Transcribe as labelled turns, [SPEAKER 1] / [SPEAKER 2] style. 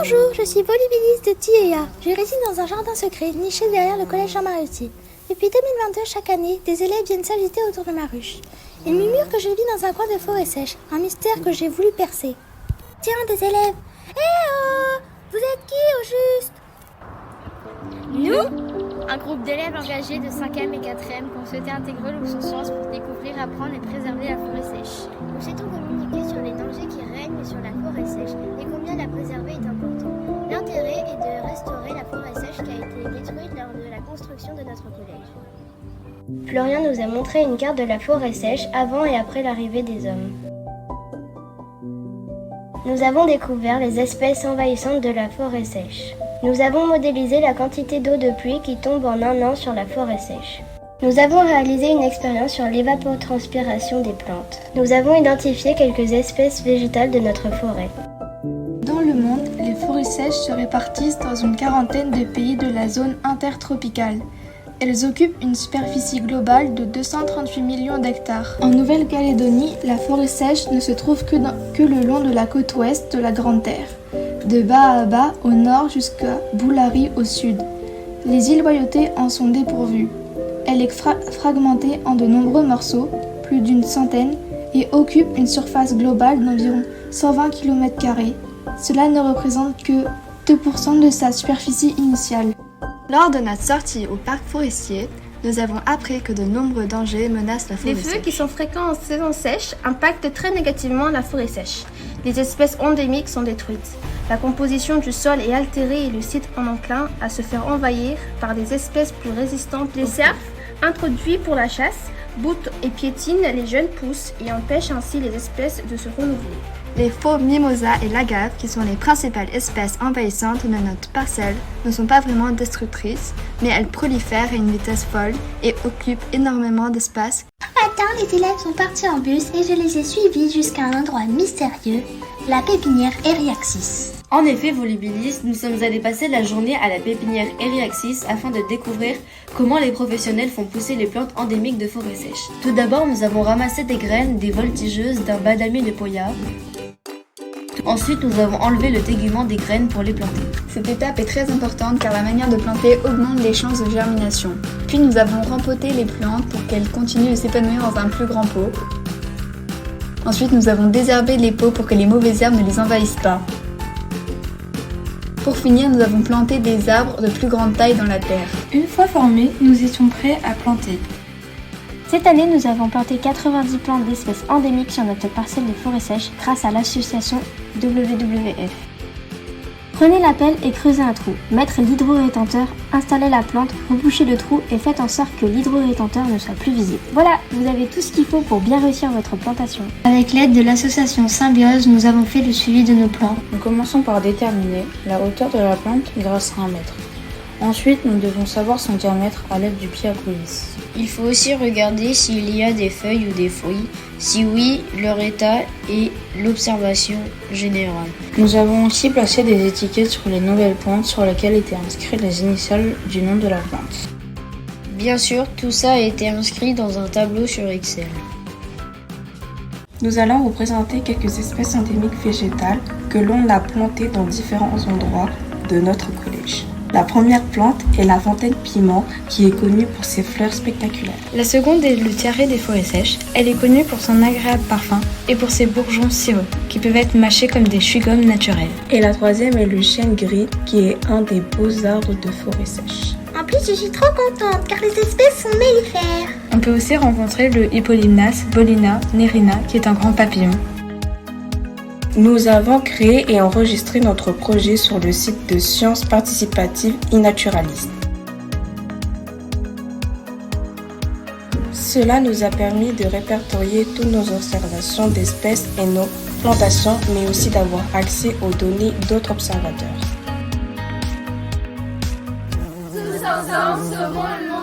[SPEAKER 1] Bonjour, je suis Volubilis de Tiéa. Je réside dans un jardin secret niché derrière le collège Jean-Mariotti. Depuis 2022, chaque année, des élèves viennent s'agiter autour de ma ruche. Ils murmurent que je vis dans un coin de forêt sèche, un mystère que j'ai voulu percer. Tiens, des élèves. Oh, vous êtes qui au juste?
[SPEAKER 2] Nous, un groupe d'élèves engagés de 5e et 4e qui ont souhaité intégrer l'option sciences pour découvrir, apprendre et préserver la forêt sèche.
[SPEAKER 3] Nous souhaitons communiquer sur les dangers qui règnent sur la forêt sèche et combien la préserver est important. L'intérêt est de restaurer la forêt sèche qui a été détruite lors de la construction de notre collège. Florian nous a montré une carte de la forêt sèche avant et après l'arrivée des hommes. Nous avons découvert les espèces envahissantes de la forêt sèche. Nous avons modélisé la quantité d'eau de pluie qui tombe en un an sur la forêt sèche. Nous avons réalisé une expérience sur l'évapotranspiration des plantes. Nous avons identifié quelques espèces végétales de notre forêt.
[SPEAKER 4] Dans le monde, les forêts sèches se répartissent dans une quarantaine de pays de la zone intertropicale. Elles occupent une superficie globale de 238 millions d'hectares. En Nouvelle-Calédonie, la forêt sèche ne se trouve que le long de la côte ouest de la Grande Terre, de Baaba au nord jusqu'à Boulari au sud. Les îles Loyauté en sont dépourvues. Elle est fragmentée en de nombreux morceaux, plus d'une centaine, et occupe une surface globale d'environ 120 km². Cela ne représente que 2% de sa superficie initiale.
[SPEAKER 5] Lors de notre sortie au parc forestier, nous avons appris que de nombreux dangers menacent la forêt
[SPEAKER 6] Les feux
[SPEAKER 5] sèche.
[SPEAKER 6] qui sont fréquents en saison sèche impactent très négativement la forêt sèche. Les espèces endémiques sont détruites. La composition du sol est altérée et le site en enclin à se faire envahir par des espèces plus résistantes. Les cerfs, introduits pour la chasse, boutent et piétinent les jeunes pousses et empêchent ainsi les espèces de se renouveler.
[SPEAKER 5] Les faux mimosas et l'agave, qui sont les principales espèces envahissantes de notre parcelle, ne sont pas vraiment destructrices, mais elles prolifèrent à une vitesse folle et occupent énormément d'espace.
[SPEAKER 1] Un matin, les élèves sont partis en bus et je les ai suivis jusqu'à un endroit mystérieux, la pépinière Eriaxis.
[SPEAKER 7] En effet, Volubilis, nous sommes allés passer la journée à la pépinière Eriaxis afin de découvrir comment les professionnels font pousser les plantes endémiques de forêt sèche. Tout d'abord, nous avons ramassé des graines des voltigeuses d'un badamier de Poya. Ensuite, nous avons enlevé le tégument des graines pour les planter.
[SPEAKER 8] Cette étape est très importante car la manière de planter augmente les chances de germination. Puis nous avons rempoté les plantes pour qu'elles continuent de s'épanouir dans un plus grand pot. Ensuite, nous avons désherbé les pots pour que les mauvaises herbes ne les envahissent pas. Pour finir, nous avons planté des arbres de plus grande taille dans la terre.
[SPEAKER 4] Une fois formés, nous étions prêts à planter.
[SPEAKER 3] Cette année, nous avons planté 90 plantes d'espèces endémiques sur notre parcelle de forêt sèche grâce à l'association WWF. Prenez la pelle et creusez un trou. Mettre l'hydro-rétenteur, installez la plante, rebouchez le trou et faites en sorte que l'hydro-rétenteur ne soit plus visible. Voilà, vous avez tout ce qu'il faut pour bien réussir votre plantation. Avec l'aide de l'association Symbiose, nous avons fait le suivi de nos plants.
[SPEAKER 9] Nous commençons par déterminer la hauteur de la plante grâce à un mètre. Ensuite, nous devons savoir son diamètre à l'aide du pied à coulisse.
[SPEAKER 10] Il faut aussi regarder s'il y a des feuilles ou des fruits. Si oui, leur état et l'observation générale.
[SPEAKER 9] Nous avons aussi placé des étiquettes sur les nouvelles plantes sur lesquelles étaient inscrites les initiales du nom de la plante.
[SPEAKER 10] Bien sûr, tout ça a été inscrit dans un tableau sur Excel.
[SPEAKER 4] Nous allons vous présenter quelques espèces endémiques végétales que l'on a plantées dans différents endroits de notre collège. La première plante est la fontaine piment qui est connue pour ses fleurs spectaculaires.
[SPEAKER 8] La seconde est le tiaré des forêts sèches. Elle est connue pour son agréable parfum et pour ses bourgeons cireux qui peuvent être mâchés comme des chewing-gums naturels.
[SPEAKER 4] Et la troisième est le chêne gris qui est un des beaux arbres de forêt sèche.
[SPEAKER 1] En plus, je suis trop contente car les espèces sont mellifères.
[SPEAKER 8] On peut aussi rencontrer le Hippolypnas bolina nerina qui est un grand papillon.
[SPEAKER 4] Nous avons créé et enregistré notre projet sur le site de Sciences Participatives e-Naturalistes. Cela nous a permis de répertorier toutes nos observations d'espèces et nos plantations, mais aussi d'avoir accès aux données d'autres observateurs.
[SPEAKER 2] Tous ensemble sauvons le monde.